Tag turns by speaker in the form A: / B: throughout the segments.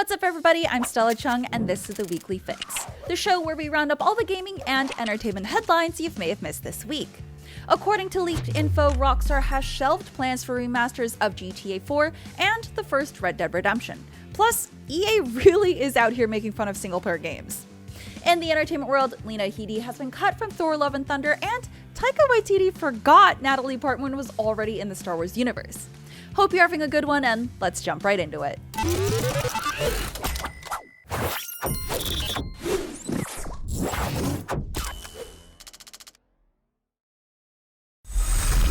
A: What's up, everybody? I'm Stella Chung, and this is the Weekly Fix, the show where we round up all the gaming and entertainment headlines you may have missed this week. According to leaked info, Rockstar has shelved plans for remasters of GTA 4 and the first Red Dead Redemption. Plus, EA really is out here making fun of single-player games. In the entertainment world, Lena Headey has been cut from Thor: Love and Thunder, and Taika Waititi forgot Natalie Portman was already in the Star Wars universe. Hope you're having a good one, and let's jump right into it.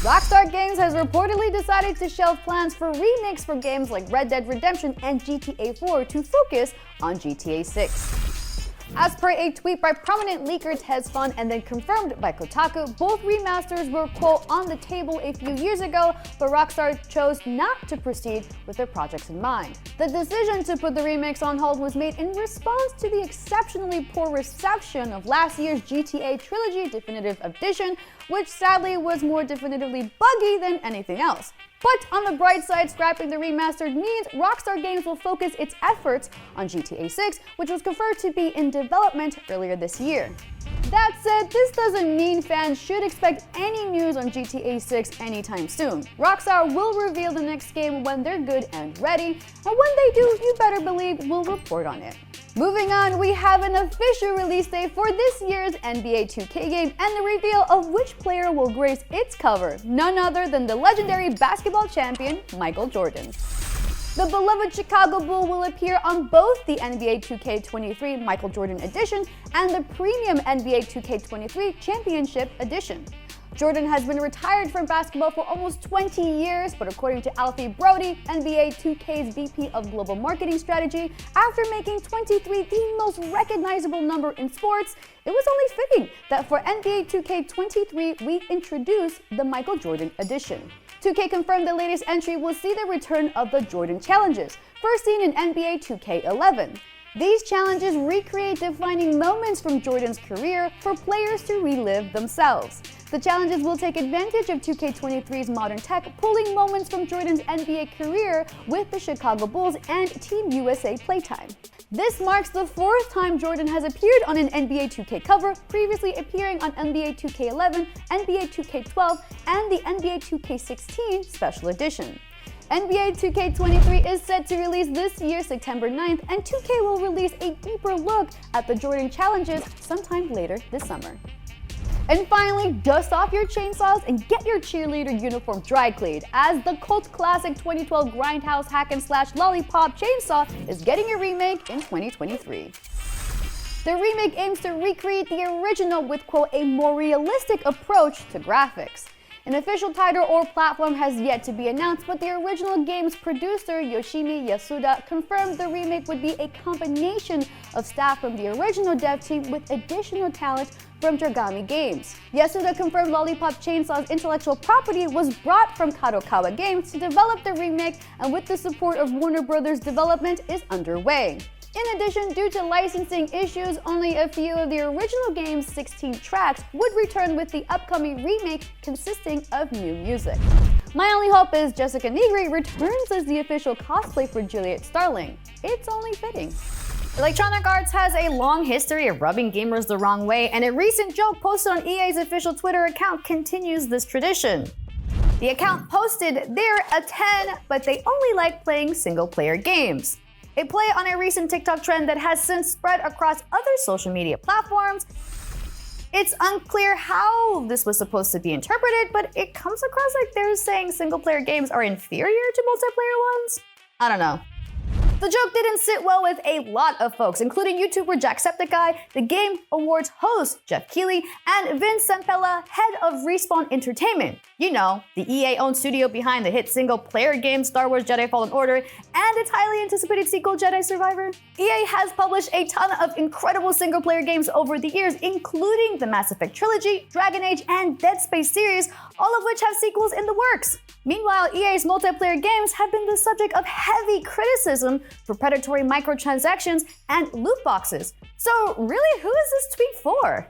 B: Rockstar Games has reportedly decided to shelve plans for remakes for games like Red Dead Redemption and GTA 4 to focus on GTA 6. As per a tweet by prominent leaker Tezfun and then confirmed by Kotaku, both remasters were, quote, on the table a few years ago, but Rockstar chose not to proceed with their projects in mind. The decision to put the remakes on hold was made in response to the exceptionally poor reception of last year's GTA Trilogy Definitive Edition, which sadly was more definitively buggy than anything else. But on the bright side, scrapping the remastered means Rockstar Games will focus its efforts on GTA 6, which was confirmed to be in development earlier this year. That said, this doesn't mean fans should expect any news on GTA 6 anytime soon. Rockstar will reveal the next game when they're good and ready, and when they do, you better believe we'll report on it. Moving on, we have an official release date for this year's NBA 2K game and the reveal of which player will grace its cover, none other than the legendary basketball champion, Michael Jordan. The beloved Chicago Bull will appear on both the NBA 2K23 Michael Jordan Edition and the premium NBA 2K23 Championship Edition. Jordan has been retired from basketball for almost 20 years, but according to Alfie Brody, NBA 2K's VP of Global Marketing Strategy, after making 23 the most recognizable number in sports, it was only fitting that for NBA 2K23 we introduce the Michael Jordan Edition. 2K confirmed the latest entry will see the return of the Jordan Challenges, first seen in NBA 2K11. These challenges recreate defining moments from Jordan's career for players to relive themselves. The challenges will take advantage of 2K23's modern tech, pulling moments from Jordan's NBA career with the Chicago Bulls and Team USA playtime. This marks the fourth time Jordan has appeared on an NBA 2K cover, previously appearing on NBA 2K11, NBA 2K12, and the NBA 2K16 Special Edition. NBA 2K23 is set to release this year, September 9th, and 2K will release a deeper look at the Jordan Challenges sometime later this summer. And finally, dust off your chainsaws and get your cheerleader uniform dry cleaned, as the cult classic 2012 Grindhouse hack and slash lollipop chainsaw is getting a remake in 2023. The remake aims to recreate the original with, quote, a more realistic approach to graphics. An official title or platform has yet to be announced, but the original game's producer, Yoshimi Yasuda, confirmed the remake would be a combination of staff from the original dev team with additional talent from Dragami Games. Yasuda confirmed Lollipop Chainsaw's intellectual property was brought from Kadokawa Games to develop the remake, and with the support of Warner Bros. Development is underway. In addition, due to licensing issues, only a few of the original game's 16 tracks would return with the upcoming remake consisting of new music. My only hope is Jessica Negri returns as the official cosplay for Juliet Starling. It's only fitting.
C: Electronic Arts has a long history of rubbing gamers the wrong way, and a recent joke posted on EA's official Twitter account continues this tradition. The account posted, "They're a 10, but they only like playing single-player games." A play on a recent TikTok trend that has since spread across other social media platforms. It's unclear how this was supposed to be interpreted, but it comes across like they're saying single-player games are inferior to multiplayer ones? I don't know. The joke didn't sit well with a lot of folks, including YouTuber Jacksepticeye, the Game Awards host Jeff Keighley, and Vince Zampella, head of Respawn Entertainment. You know, the EA-owned studio behind the hit single-player game Star Wars Jedi Fallen Order and its highly anticipated sequel Jedi Survivor. EA has published a ton of incredible single-player games over the years, including the Mass Effect trilogy, Dragon Age, and Dead Space series, all of which have sequels in the works. Meanwhile, EA's multiplayer games have been the subject of heavy criticism for predatory microtransactions and loot boxes. So really, who is this tweet for?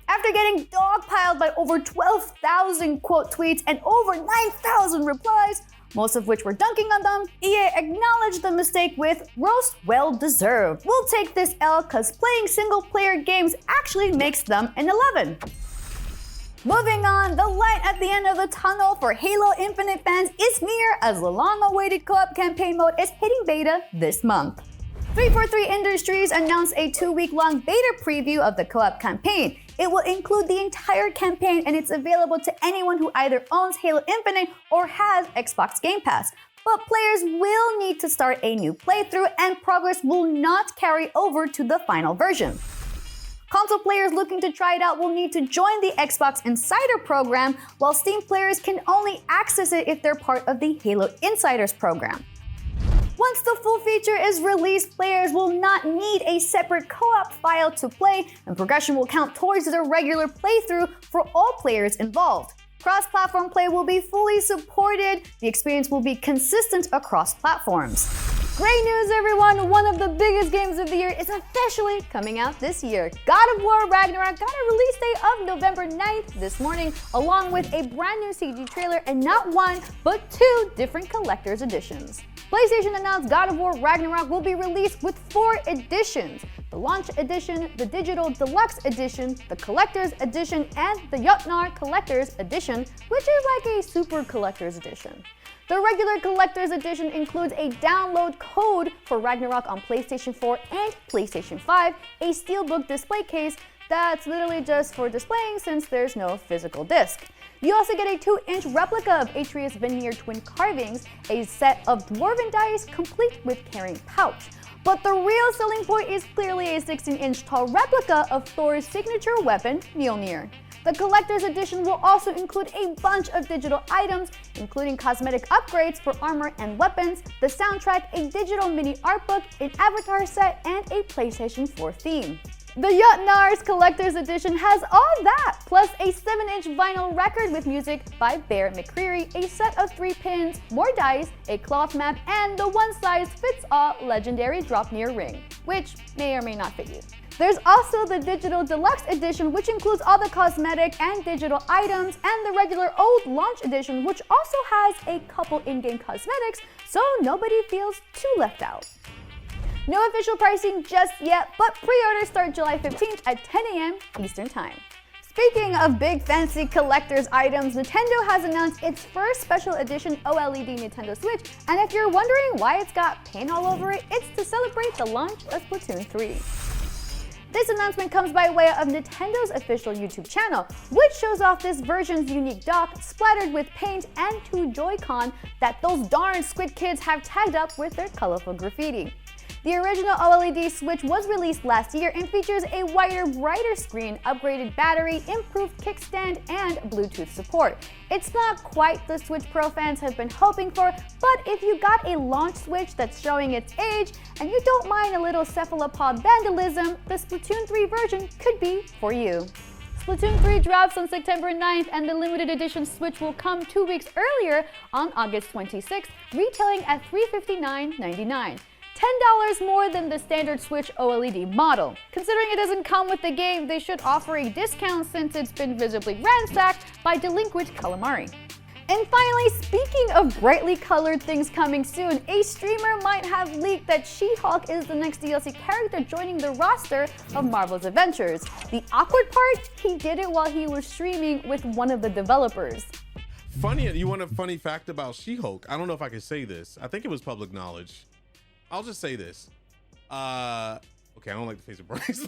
C: After getting dogpiled by over 12,000 quote tweets and over 9,000 replies, most of which were dunking on them, EA acknowledged the mistake with "roast well deserved. We'll take this L cause playing single player games actually makes them an 11. Moving on, the light at the end of the tunnel for Halo Infinite fans is near as the long-awaited co-op campaign mode is hitting beta this month. 343 Industries announced a 2-week-long beta preview of the co-op campaign. It will include the entire campaign and it's available to anyone who either owns Halo Infinite or has Xbox Game Pass. But players will need to start a new playthrough and progress will not carry over to the final version. Console players looking to try it out will need to join the Xbox Insider program, while Steam players can only access it if they're part of the Halo Insiders program. Once the full feature is released, players will not need a separate co-op file to play, and progression will count towards their regular playthrough for all players involved. Cross-platform play will be fully supported. The experience will be consistent across platforms. Great news, everyone! One of the biggest games of the year is officially coming out this year. God of War Ragnarok got a release date of November 9th this morning, along with a brand new CG trailer and not one, but 2 different collector's editions. PlayStation announced God of War Ragnarok will be released with 4 editions: the Launch Edition, the Digital Deluxe Edition, the Collector's Edition, and the Jotnar Collector's Edition, which is like a Super Collector's Edition. The regular Collector's Edition includes a download code for Ragnarok on PlayStation 4 and PlayStation 5, a steelbook display case that's literally just for displaying since there's no physical disc. You also get a 2-inch replica of Atreus' veneer twin carvings, a set of dwarven dice complete with carrying pouch. But the real selling point is clearly a 16-inch tall replica of Thor's signature weapon, Mjolnir. The Collector's Edition will also include a bunch of digital items, including cosmetic upgrades for armor and weapons, the soundtrack, a digital mini art book, an avatar set, and a PlayStation 4 theme. The Jotnar's Collector's Edition has all that, plus a 7-inch vinyl record with music by Bear McCreary, a set of 3 pins, more dice, a cloth map, and the one-size-fits-all legendary Dropnir ring, which may or may not fit you. There's also the Digital Deluxe Edition, which includes all the cosmetic and digital items, and the regular old Launch Edition, which also has a couple in-game cosmetics, so nobody feels too left out. No official pricing just yet, but pre-orders start July 15th at 10 a.m. Eastern Time. Speaking of big fancy collector's items, Nintendo has announced its first special edition OLED Nintendo Switch, and if you're wondering why it's got paint all over it, it's to celebrate the launch of Splatoon 3. This announcement comes by way of Nintendo's official YouTube channel, which shows off this version's unique dock splattered with paint and 2 Joy-Con that those darn Squid Kids have tagged up with their colorful graffiti. The original OLED Switch was released last year and features a wider, brighter screen, upgraded battery, improved kickstand, and Bluetooth support. It's not quite the Switch Pro fans have been hoping for, but if you got a launch Switch that's showing its age and you don't mind a little cephalopod vandalism, the Splatoon 3 version could be for you. Splatoon 3 drops on September 9th, and the limited edition Switch will come 2 weeks earlier on August 26th, retailing at $359.99. $10 more than the standard Switch OLED model. Considering it doesn't come with the game, they should offer a discount since it's been visibly ransacked by delinquent calamari. And finally, speaking of brightly colored things coming soon, a streamer might have leaked that She-Hulk is the next DLC character joining the roster of Marvel's Adventures. The awkward part? He did it while he was streaming with one of the developers.
D: Funny, you want a funny fact about She-Hulk? I don't know if I can say this. I think it was public knowledge. I'll just say this. Okay, I don't like the face of Brian's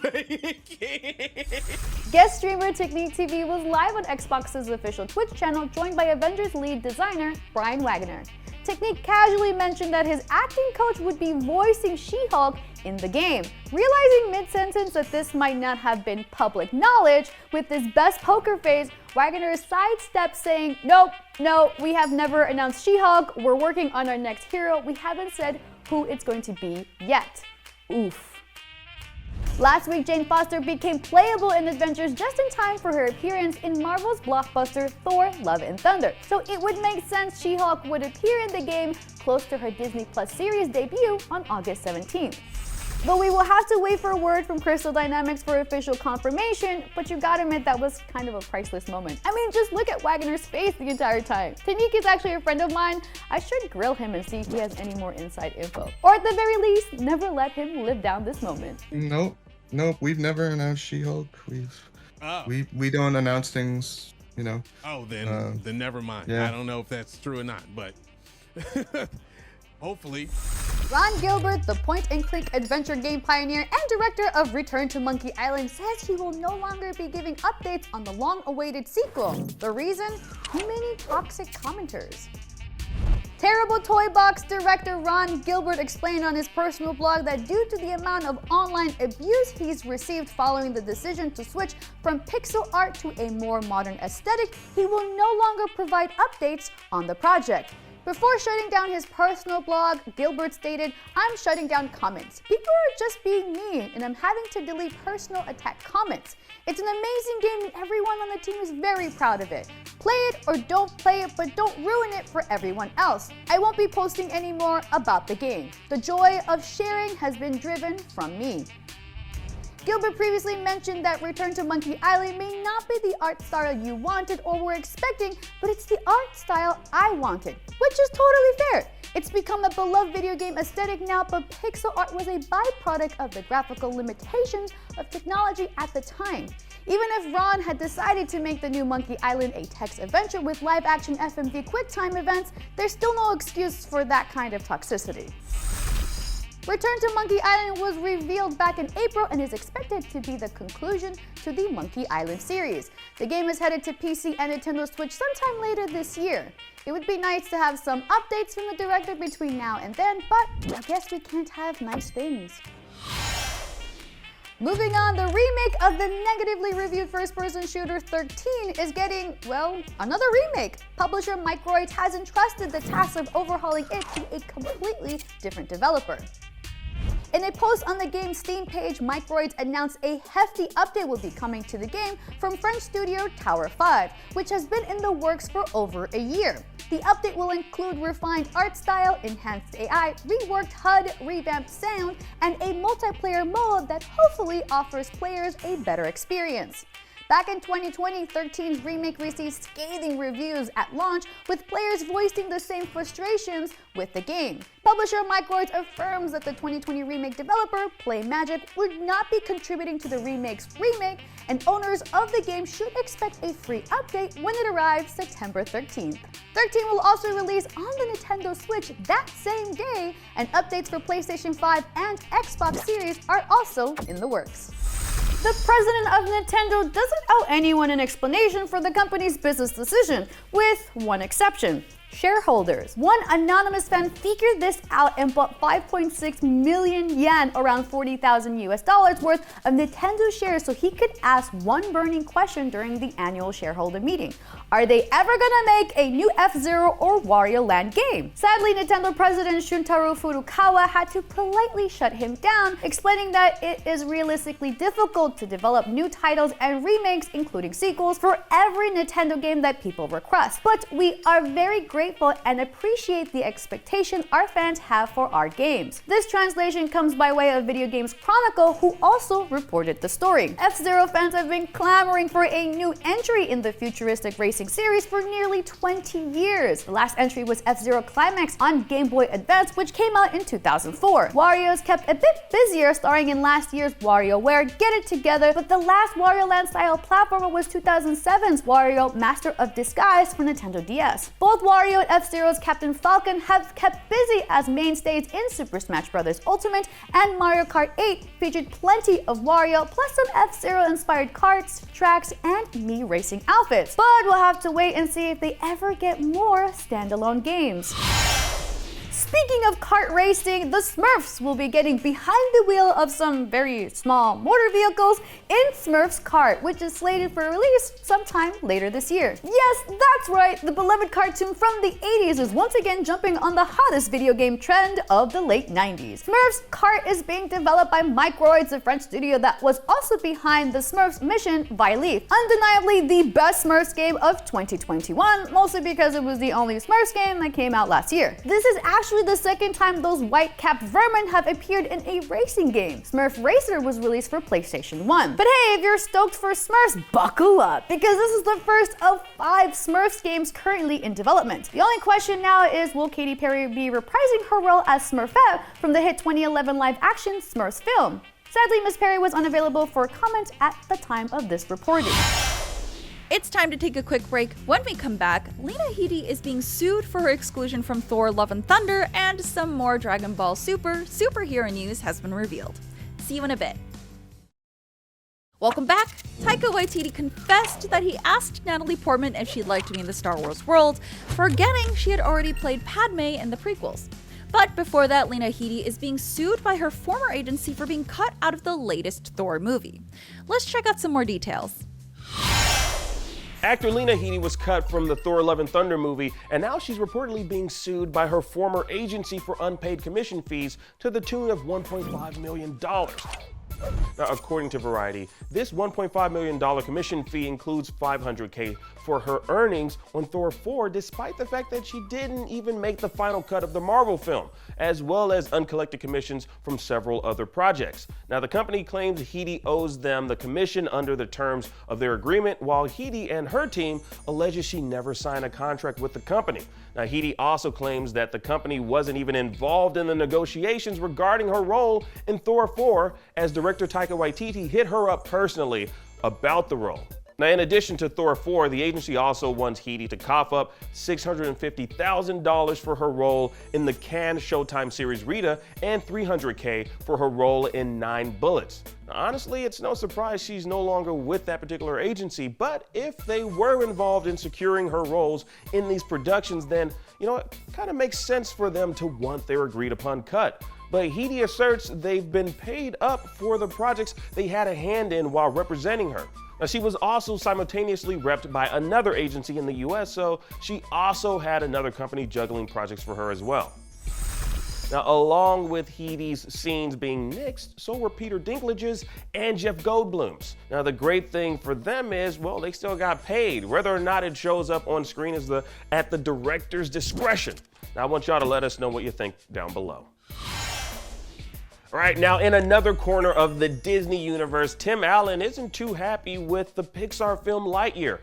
C: Guest streamer Technique TV was live on Xbox's official Twitch channel, joined by Avengers lead designer Brian Wagner. Technique casually mentioned that his acting coach would be voicing She-Hulk in the game. Realizing mid-sentence that this might not have been public knowledge, with his best poker face, Wagner sidestepped saying, "Nope, no, we have never announced She-Hulk. We're working on our next hero. We haven't said who it's going to be yet." Oof. Last week, Jane Foster became playable in Adventures just in time for her appearance in Marvel's blockbuster Thor: Love and Thunder, so it would make sense She-Hulk would appear in the game close to her Disney Plus series debut on August 17th.
B: But we will have to wait for a word from Crystal Dynamics for official confirmation, but you gotta admit that was kind of a priceless moment. I mean, just look at Wagner's face the entire time. Tanika's actually a friend of mine. I should grill him and see if he has any more inside info. Or at the very least, never let him live down this moment.
E: Nope, we've never announced She-Hulk. We don't announce things, you know.
D: Oh, then never mind.
E: Yeah.
D: I don't know if that's true or not, but hopefully.
B: Ron Gilbert, the point-and-click adventure game pioneer and director of Return to Monkey Island, says he will no longer be giving updates on the long-awaited sequel. The reason? Too many toxic commenters. Terrible Toy Box director Ron Gilbert explained on his personal blog that due to the amount of online abuse he's received following the decision to switch from pixel art to a more modern aesthetic, he will no longer provide updates on the project. Before shutting down his personal blog, Gilbert stated, "I'm shutting down comments. People are just being mean and I'm having to delete personal attack comments. It's an amazing game and everyone on the team is very proud of it. Play it or don't play it, but don't ruin it for everyone else. I won't be posting any more about the game. The joy of sharing has been driven from me." Gilbert previously mentioned that Return to Monkey Island may not be the art style you wanted or were expecting, but it's the art style I wanted, which is totally fair. It's become a beloved video game aesthetic now, but pixel art was a byproduct of the graphical limitations of technology at the time. Even if Ron had decided to make the new Monkey Island a text adventure with live-action FMV QuickTime events, there's still no excuse for that kind of toxicity. Return to Monkey Island was revealed back in April and is expected to be the conclusion to the Monkey Island series. The game is headed to PC and Nintendo Switch sometime later this year. It would be nice to have some updates from the director between now and then, but I guess we can't have nice things. Moving on, the remake of the negatively reviewed first-person shooter 13 is getting, well, another remake. Publisher Microids has entrusted the task of overhauling it to a completely different developer. In a post on the game's Steam page, Microids announced a hefty update will be coming to the game from French studio Tower 5, which has been in the works for over a year. The update will include refined art style, enhanced AI, reworked HUD, revamped sound, and a multiplayer mode that hopefully offers players a better experience. Back in 2020, 13's remake received scathing reviews at launch, with players voicing the same frustrations with the game. Publisher Microids affirms that the 2020 remake developer, Play Magic, would not be contributing to the remake's remake, and owners of the game should expect a free update when it arrives September 13th. 13 will also release on the Nintendo Switch that same day, and updates for PlayStation 5 and Xbox Series are also in the works. The president of Nintendo doesn't owe anyone an explanation for the company's business decision, with one exception: shareholders. One anonymous fan figured this out and bought 5.6 million yen, around $40,000 worth of Nintendo shares so he could ask one burning question during the annual shareholder meeting. Are they ever gonna make a new F-Zero or Wario Land game? Sadly, Nintendo president Shuntaro Furukawa had to politely shut him down, explaining that it is realistically difficult to develop new titles and remakes, including sequels, for every Nintendo game that people request. But we are very grateful and appreciate the expectation our fans have for our games. This translation comes by way of Video Games Chronicle, who also reported the story. F-Zero fans have been clamoring for a new entry in the futuristic racing series for nearly 20 years. The last entry was F-Zero Climax on Game Boy Advance, which came out in 2004. Wario's kept a bit busier, starring in last year's WarioWare Get It Together, but the last Wario Land style platformer was 2007's Wario Master of Disguise for Nintendo DS. Both Wario and F-Zero's Captain Falcon have kept busy as mainstays in Super Smash Bros. Ultimate, and Mario Kart 8 featured plenty of Wario, plus some F-Zero inspired karts, tracks, and Mii racing outfits. But we'll have to wait and see if they ever get more standalone games. Speaking of kart racing, the Smurfs will be getting behind the wheel of some very small motor vehicles in Smurfs Kart, which is slated for release sometime later this year. Yes, that's right, the beloved cartoon from the 80s is once again jumping on the hottest video game trend of the late 90s. Smurfs Kart is being developed by Microids, a French studio that was also behind the Smurfs mission Vileaf. Undeniably the best Smurfs game of 2021, mostly because it was the only Smurfs game that came out last year. This is actually actually the second time those white-capped vermin have appeared in a racing game. Smurf Racer was released for PlayStation 1. But hey, if you're stoked for Smurfs, buckle up, because this is the first of 5 Smurfs games currently in development. The only question now is, will Katy Perry be reprising her role as Smurfette from the hit 2011 live-action Smurfs film? Sadly, Miss Perry was unavailable for comment at the time of this reporting.
A: It's time to take a quick break. When we come back, Lena Headey is being sued for her exclusion from Thor Love and Thunder, and some more Dragon Ball Super superhero news has been revealed. See you in a bit. Welcome back. Taika Waititi confessed that he asked Natalie Portman if she'd like to be in the Star Wars world, forgetting she had already played Padme in the prequels. But before that, Lena Headey is being sued by her former agency for being cut out of the latest Thor movie. Let's check out some more details.
F: Actor Lena Headey was cut from the Thor Love and Thunder movie, and now she's reportedly being sued by her former agency for unpaid commission fees to the tune of $1.5 million. Now, according to Variety, this $1.5 million commission fee includes $500K for her earnings on Thor 4, despite the fact that she didn't even make the final cut of the Marvel film, as well as uncollected commissions from several other projects. Now, the company claims Headey owes them the commission under the terms of their agreement, while Headey and her team alleges she never signed a contract with the company. Now, Headey also claims that the company wasn't even involved in the negotiations regarding her role in Thor 4, as director Taika Waititi hit her up personally about the role. Now, in addition to Thor 4, the agency also wants Headey to cough up $650,000 for her role in the canned Showtime series Rita and $300K for her role in 9 Bullets. Now, honestly, it's no surprise she's no longer with that particular agency, but if they were involved in securing her roles in these productions, then, it kind of makes sense for them to want their agreed upon cut. But Headey asserts they've been paid up for the projects they had a hand in while representing her. Now, she was also simultaneously repped by another agency in the US, so she also had another company juggling projects for her as well. Now, along with Headey's scenes being nixed, so were Peter Dinklage's and Jeff Goldblum's. Now, the great thing for them is, well, they still got paid. Whether or not it shows up on screen is at the director's discretion. Now, I want y'all to let us know what you think down below. All right, now in another corner of the Disney universe, Tim Allen isn't too happy with the Pixar film Lightyear.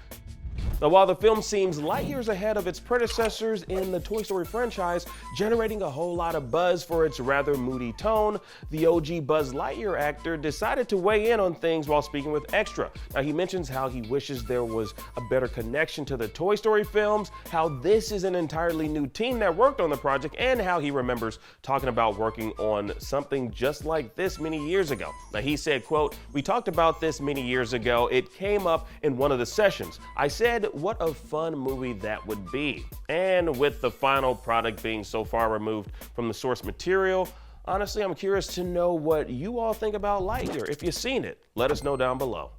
F: Now, while the film seems light years ahead of its predecessors in the Toy Story franchise, generating a whole lot of buzz for its rather moody tone, the OG Buzz Lightyear actor decided to weigh in on things while speaking with Extra. Now, he mentions how he wishes there was a better connection to the Toy Story films, how this is an entirely new team that worked on the project, and how he remembers talking about working on something just like this many years ago. Now, he said, quote, "We talked about this many years ago. It came up in one of the sessions. I said, what a fun movie that would be. And with the final product being so far removed from the source material, honestly, I'm curious to know what you all think about Lightyear. If you've seen it, let us know down below."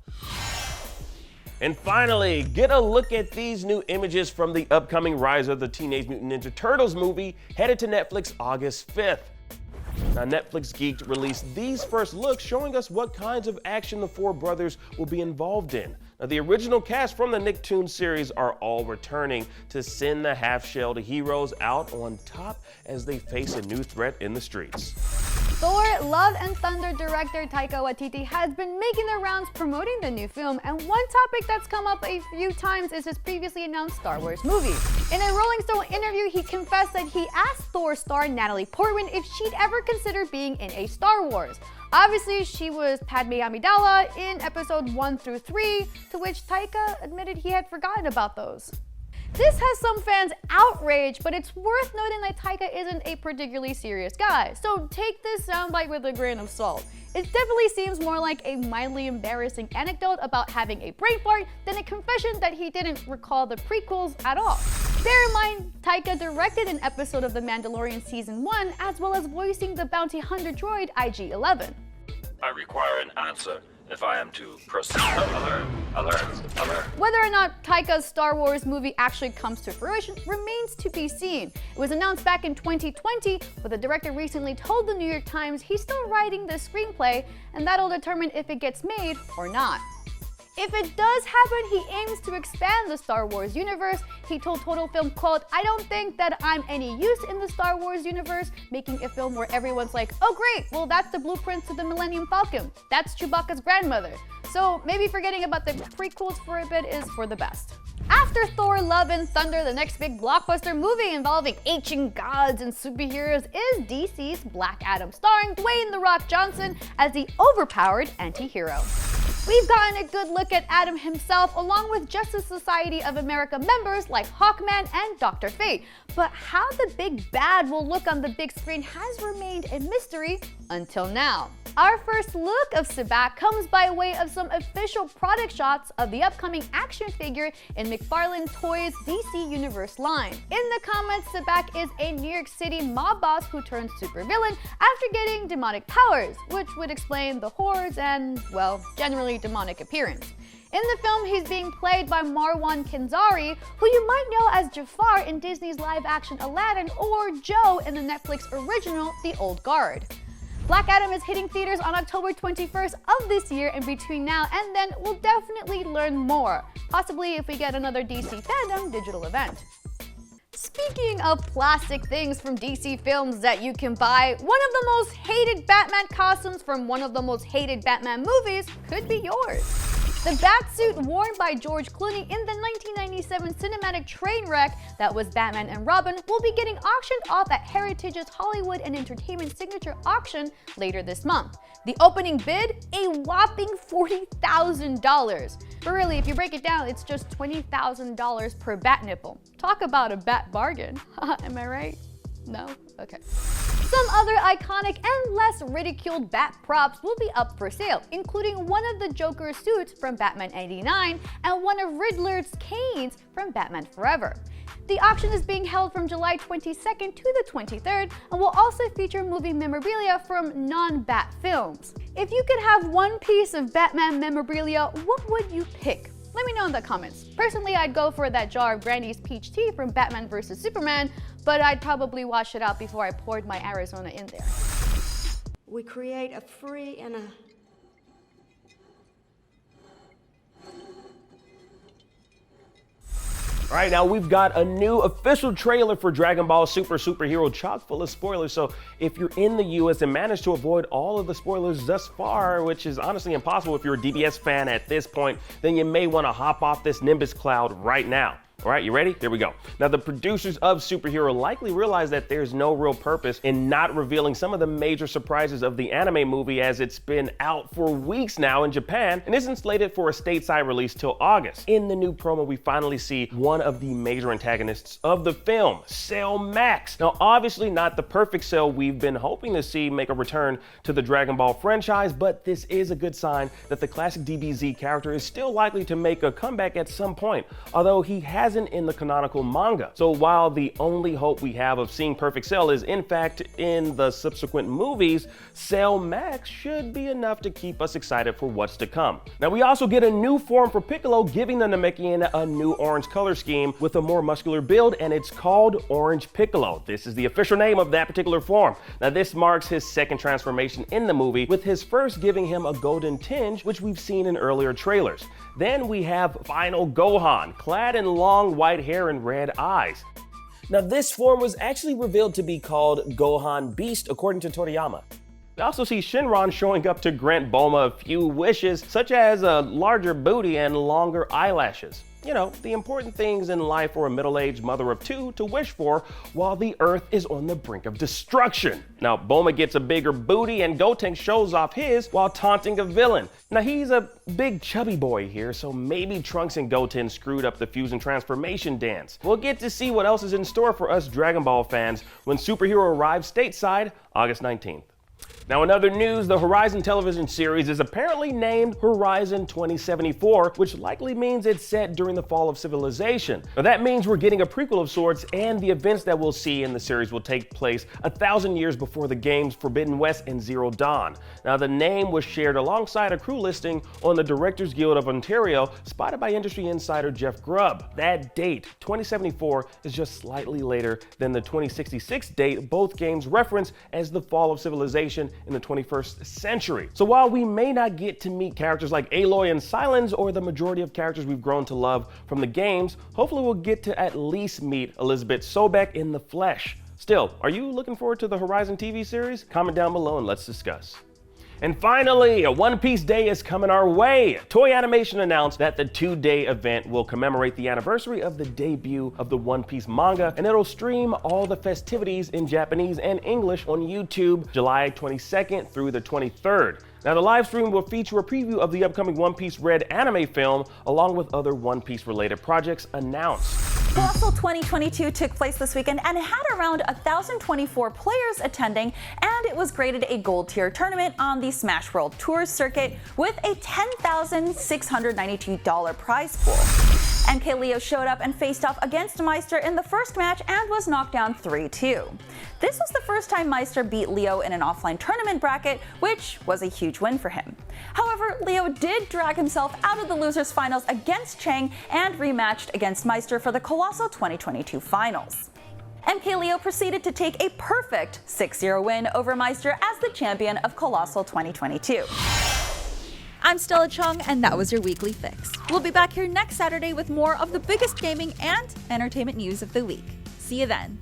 F: And finally, get a look at these new images from the upcoming Rise of the Teenage Mutant Ninja Turtles movie, headed to Netflix August 5th. Now, Netflix Geeked released these first looks, showing us what kinds of action the 4 brothers will be involved in. Now, the original cast from the Nicktoons series are all returning to send the half-shelled heroes out on top as they face a new threat in the streets.
B: Thor Love and Thunder director Taika Waititi has been making the rounds promoting the new film, and one topic that's come up a few times is his previously announced Star Wars movie. In a Rolling Stone interview, he confessed that he asked Thor star Natalie Portman if she'd ever consider being in a Star Wars. Obviously, she was Padme Amidala in episode 1 through 3, to which Taika admitted he had forgotten about those. This has some fans outraged, but it's worth noting that Taika isn't a particularly serious guy, so take this soundbite with a grain of salt. It definitely seems more like a mildly embarrassing anecdote about having a brain fart than a confession that he didn't recall the prequels at all. Bear in mind, Taika directed an episode of The Mandalorian Season 1, as well as voicing the bounty hunter droid IG-11.
G: I require an answer if I am to proceed. Alert.
B: Whether or not Taika's Star Wars movie actually comes to fruition remains to be seen. It was announced back in 2020, but the director recently told the New York Times he's still writing the screenplay, and that'll determine if it gets made or not. If it does happen, he aims to expand the Star Wars universe. He told Total Film, quote, "I don't think that I'm any use in the Star Wars universe, making a film where everyone's like, oh great, well that's the blueprint to the Millennium Falcon. That's Chewbacca's grandmother. So maybe forgetting about the prequels for a bit is for the best." After Thor Love and Thunder, the next big blockbuster movie involving ancient gods and superheroes is DC's Black Adam, starring Dwayne "The Rock" Johnson as the overpowered anti-hero. We've gotten a good look at Adam himself, along with Justice Society of America members like Hawkman and Dr. Fate. But how the big bad will look on the big screen has remained a mystery until now. Our first look of Sabak comes by way of some official product shots of the upcoming action figure in McFarlane Toys' DC Universe line. In the comments, Sabak is a New York City mob boss who turns supervillain after getting demonic powers, which would explain the hordes and, well, generally demonic appearance. In the film, he's being played by Marwan Kenzari, who you might know as Jafar in Disney's live-action Aladdin or Joe in the Netflix original The Old Guard. Black Adam is hitting theaters on October 21st of this year, and between now and then, we'll definitely learn more, possibly if we get another DC Fandom digital event. Speaking of plastic things from DC films that you can buy, one of the most hated Batman costumes from one of the most hated Batman movies could be yours. The Batsuit worn by George Clooney in the 1997 cinematic train wreck that was Batman and Robin will be getting auctioned off at Heritage's Hollywood and Entertainment Signature Auction later this month. The opening bid, a whopping $40,000. But really, if you break it down, it's just $20,000 per bat nipple. Talk about a bat bargain. Am I right? No? Okay. Some other iconic and less ridiculed bat props will be up for sale, including one of the Joker's suits from Batman '89 and one of Riddler's canes from Batman Forever. The auction is being held from July 22nd to the 23rd and will also feature movie memorabilia from non-Bat films. If you could have one piece of Batman memorabilia, what would you pick? Let me know in the comments. Personally, I'd go for that jar of Granny's peach tea from Batman vs. Superman, but I'd probably wash it out before I poured my Arizona in there.
H: We create a free and a
F: All right, now we've got a new official trailer for Dragon Ball Super Superhero chock full of spoilers. So if you're in the US and managed to avoid all of the spoilers thus far, which is honestly impossible if you're a DBS fan at this point, then you may want to hop off this Nimbus cloud right now. All right, you ready? Here we go. Now, the producers of Superhero likely realize that there's no real purpose in not revealing some of the major surprises of the anime movie, as it's been out for weeks now in Japan and isn't slated for a stateside release till August. In the new promo, we finally see one of the major antagonists of the film, Cell Max. Now, obviously not the perfect Cell we've been hoping to see make a return to the Dragon Ball franchise, but this is a good sign that the classic DBZ character is still likely to make a comeback at some point, although he hasn't in the canonical manga. So while the only hope we have of seeing Perfect Cell is in fact in the subsequent movies, Cell Max should be enough to keep us excited for what's to come. Now we also get a new form for Piccolo, giving the Namekian a new orange color scheme with a more muscular build, and it's called Orange Piccolo. This is the official name of that particular form. Now this marks his second transformation in the movie, with his first giving him a golden tinge, which we've seen in earlier trailers. Then we have Final Gohan, clad in long white hair and red eyes. Now this form was actually revealed to be called Gohan Beast, according to Toriyama. We also see Shenron showing up to grant Bulma a few wishes, such as a larger booty and longer eyelashes. You know, the important things in life for a middle-aged mother of two to wish for while the Earth is on the brink of destruction. Now, Bulma gets a bigger booty and Gotenks shows off his while taunting a villain. Now, he's a big chubby boy here, so maybe Trunks and Goten screwed up the fusion transformation dance. We'll get to see what else is in store for us Dragon Ball fans when Superhero arrives stateside August 19th. Now, in other news, the Horizon television series is apparently named Horizon 2074, which likely means it's set during the fall of civilization. Now, that means we're getting a prequel of sorts, and the events that we'll see in the series will take place 1,000 years before the games Forbidden West and Zero Dawn. Now, the name was shared alongside a crew listing on the Directors Guild of Ontario, spotted by industry insider Jeff Grubb. That date, 2074, is just slightly later than the 2066 date both games reference as the fall of civilization in the 21st century. So while we may not get to meet characters like Aloy and Silence or the majority of characters we've grown to love from the games, hopefully we'll get to at least meet Elizabeth Sobek in the flesh. Still, are you looking forward to the Horizon TV series? Comment down below and let's discuss. And finally, a One Piece Day is coming our way. Toei Animation announced that the 2-day event will commemorate the anniversary of the debut of the One Piece manga, and it'll stream all the festivities in Japanese and English on YouTube July 22nd through the 23rd. Now, the live stream will feature a preview of the upcoming One Piece Red anime film, along with other One Piece related projects announced.
A: COLOSSEL 2022 took place this weekend and it had around 1,024 players attending, and it was graded a gold tier tournament on the Smash World Tours circuit with a $10,692 prize pool. MKLeo showed up and faced off against Meister in the first match and was knocked down 3-2. This was the first time Meister beat Leo in an offline tournament bracket, which was a huge win for him. However, Leo did drag himself out of the losers finals against Chang and rematched against Meister for the COLOSSEL 2022 finals. MKLeo proceeded to take a perfect 6-0 win over Meister as the champion of COLOSSEL 2022. I'm Stella Chung, and that was your weekly fix. We'll be back here next Saturday with more of the biggest gaming and entertainment news of the week. See you then.